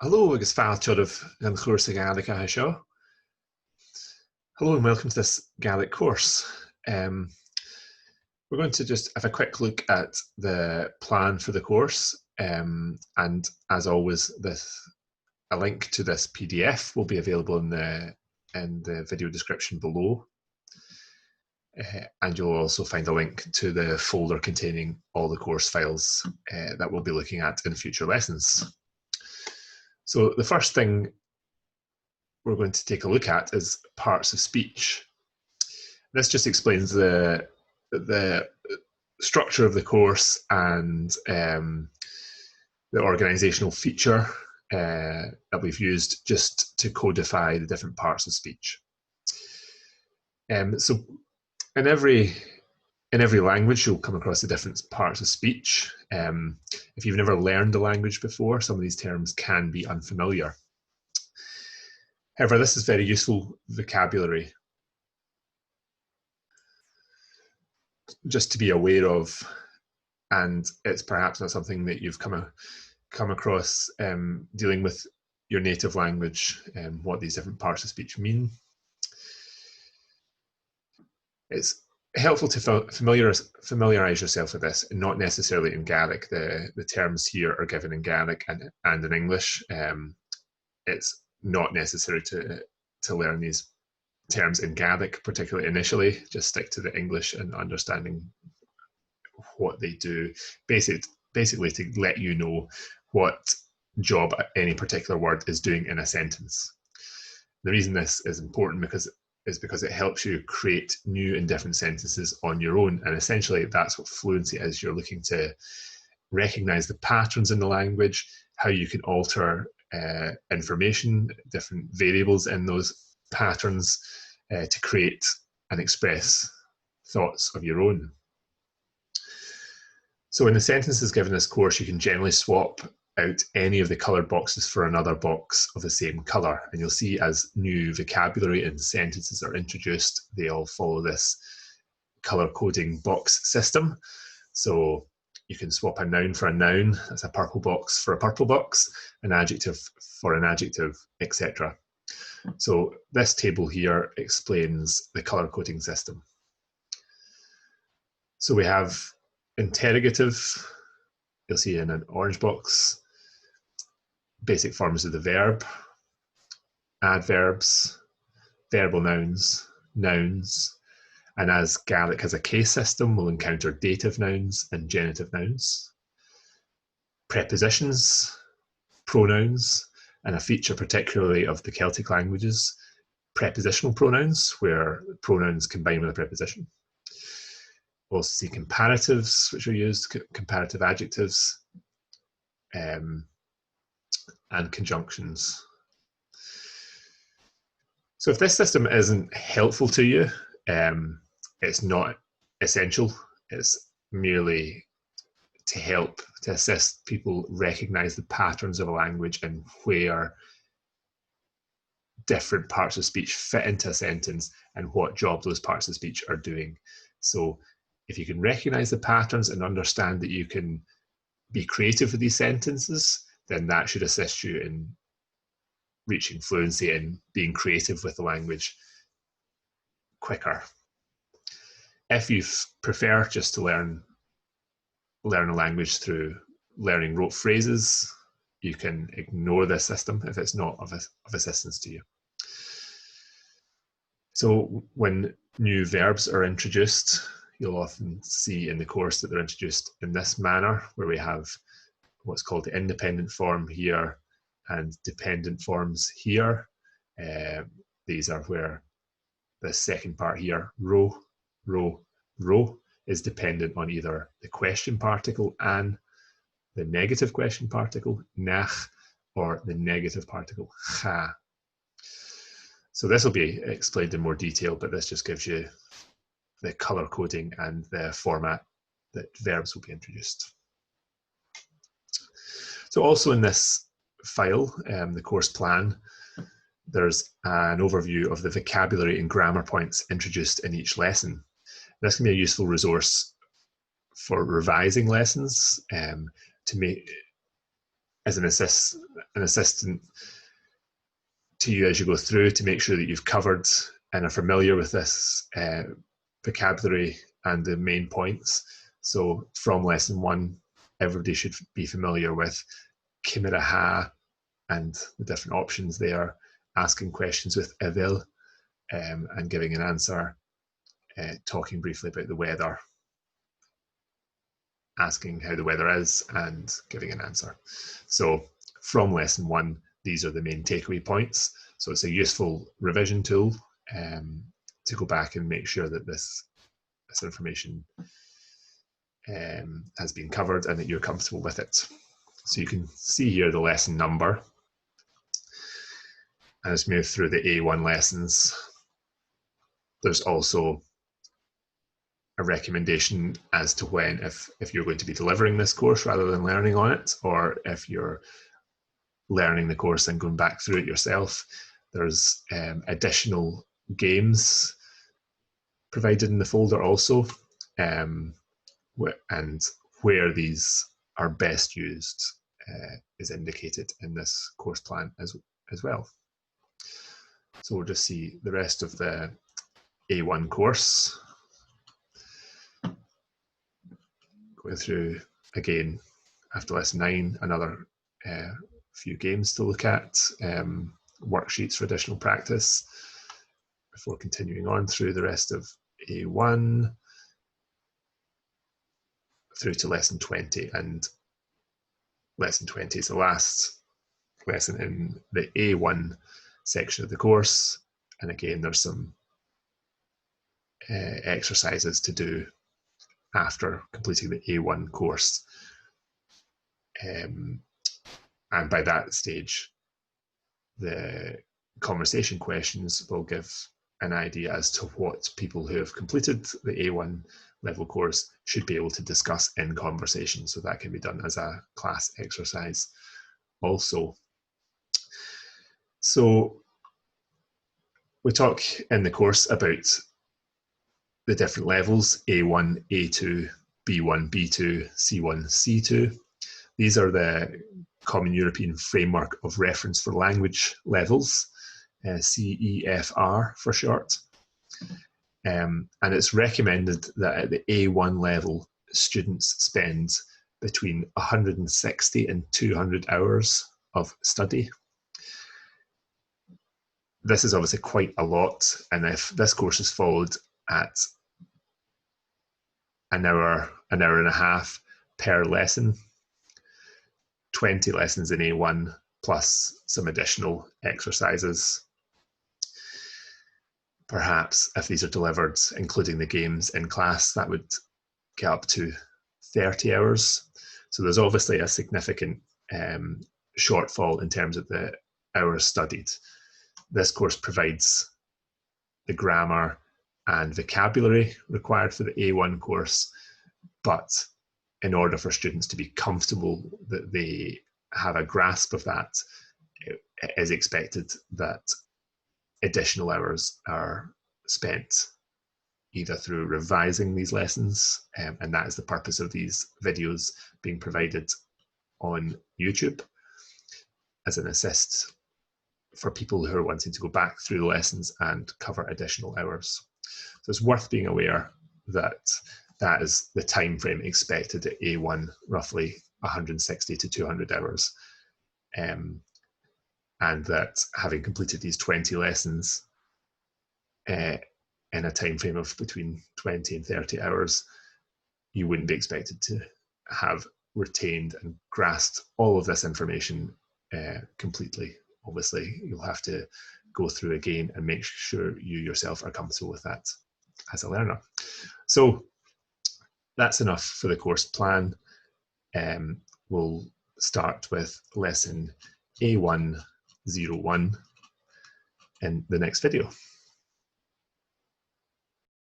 Hello, agus fáilte an Chùrsa Gaelic a seo. Hello and welcome to this Gaelic course. We're going to just have a quick look at the plan for the course, and as always, a link to this PDF will be available in the video description below, and you'll also find a link to the folder containing all the course files that we'll be looking at in future lessons. So the first thing we're going to take a look at is parts of speech. This just explains the structure of the course and the organizational feature that we've used just to codify the different parts of speech. So in every language, you'll come across the different parts of speech. If you've never learned a language before, some of these terms can be unfamiliar. However, this is very useful vocabulary just to be aware of, and it's perhaps not something that you've come across dealing with your native language, what these different parts of speech mean. It's helpful to familiarize yourself with this, and not necessarily in Gaelic. The terms here are given in Gaelic and in English. It's not necessary to learn these terms in Gaelic, particularly initially. Just stick to the English and understanding what they do, basically to let you know what job any particular word is doing in a sentence. The reason this is important is because it helps you create new and different sentences on your own, and essentially that's what fluency is. You're looking to recognize the patterns in the language, how you can alter information, different variables in those patterns to create and express thoughts of your own. So in the sentences given this course, you can generally swap out any of the coloured boxes for another box of the same colour, and you'll see as new vocabulary and sentences are introduced, they all follow this colour coding box system. So you can swap a noun for a noun, that's a purple box for a purple box, an adjective for an adjective, etc. So this table here explains the colour coding system. So we have interrogative, you'll see in an orange box, basic forms of the verb, adverbs, verbal nouns, nouns, and as Gaelic has a case system, we'll encounter dative nouns and genitive nouns, prepositions, pronouns, and a feature particularly of the Celtic languages, prepositional pronouns, where pronouns combine with a preposition. We'll also see comparatives, which are used, comparative adjectives, and conjunctions. So if this system isn't helpful to you, it's not essential. It's merely to help, to assist people recognize the patterns of a language and where different parts of speech fit into a sentence and what job those parts of speech are doing. So if you can recognize the patterns and understand that you can be creative with these sentences, then that should assist you in reaching fluency and being creative with the language quicker. If you prefer just to learn a language through learning rote phrases, you can ignore this system if it's not of assistance to you. So when new verbs are introduced, you'll often see in the course that they're introduced in this manner, where we have what's called the independent form here and dependent forms here. These are where the second part here, ro, ro, ro, is dependent on either the question particle an, the negative question particle nach, or the negative particle cha. So this will be explained in more detail, but this just gives you the colour coding and the format that verbs will be introduced. So also in this file, the course plan, there's an overview of the vocabulary and grammar points introduced in each lesson. This can be a useful resource for revising lessons, to make as an assistant to you as you go through, to make sure that you've covered and are familiar with this vocabulary and the main points. So from lesson 1, everybody should be familiar with Kimera ha and the different options there, asking questions with evil and giving an answer, talking briefly about the weather, asking how the weather is and giving an answer. So from lesson 1, these are the main takeaway points. So it's a useful revision tool to go back and make sure that this information has been covered and that you're comfortable with it. So you can see here the lesson number. And as we move through the A1 lessons, there's also a recommendation as to when, if you're going to be delivering this course rather than learning on it, or if you're learning the course and going back through it yourself. There's additional games provided in the folder also, and where these are best used is indicated in this course plan as well. So we'll just see the rest of the A1 course. Going through again after lesson 9, another few games to look at, worksheets for additional practice, before continuing on through the rest of A1 through to lesson 20. And lesson 20 is the last lesson in the A1 section of the course. And again, there's some exercises to do after completing the A1 course. And by that stage, the conversation questions will give an idea as to what people who have completed the A1 level course should be able to discuss in conversation. So that can be done as a class exercise also. So we talk in the course about the different levels: A1, A2, B1, B2, C1, C2. These are the Common European Framework of Reference for Language levels, CEFR for short. And it's recommended that at the A1 level, students spend between 160 and 200 hours of study. This is obviously quite a lot, and if this course is followed at an hour and a half per lesson, 20 lessons in A1 plus some additional exercises. Perhaps if these are delivered, including the games in class, that would get up to 30 hours. So there's obviously a significant shortfall in terms of the hours studied. This course provides the grammar and vocabulary required for the A1 course, but in order for students to be comfortable that they have a grasp of that, it is expected that additional hours are spent either through revising these lessons, and that is the purpose of these videos being provided on YouTube as an assist for people who are wanting to go back through the lessons and cover additional hours. So it's worth being aware that that is the time frame expected at A1, roughly 160 to 200 hours. And that having completed these 20 lessons in a time frame of between 20 and 30 hours, you wouldn't be expected to have retained and grasped all of this information completely. Obviously, you'll have to go through again and make sure you yourself are comfortable with that as a learner. So that's enough for the course plan. We'll start with lesson A1-01 in the next video.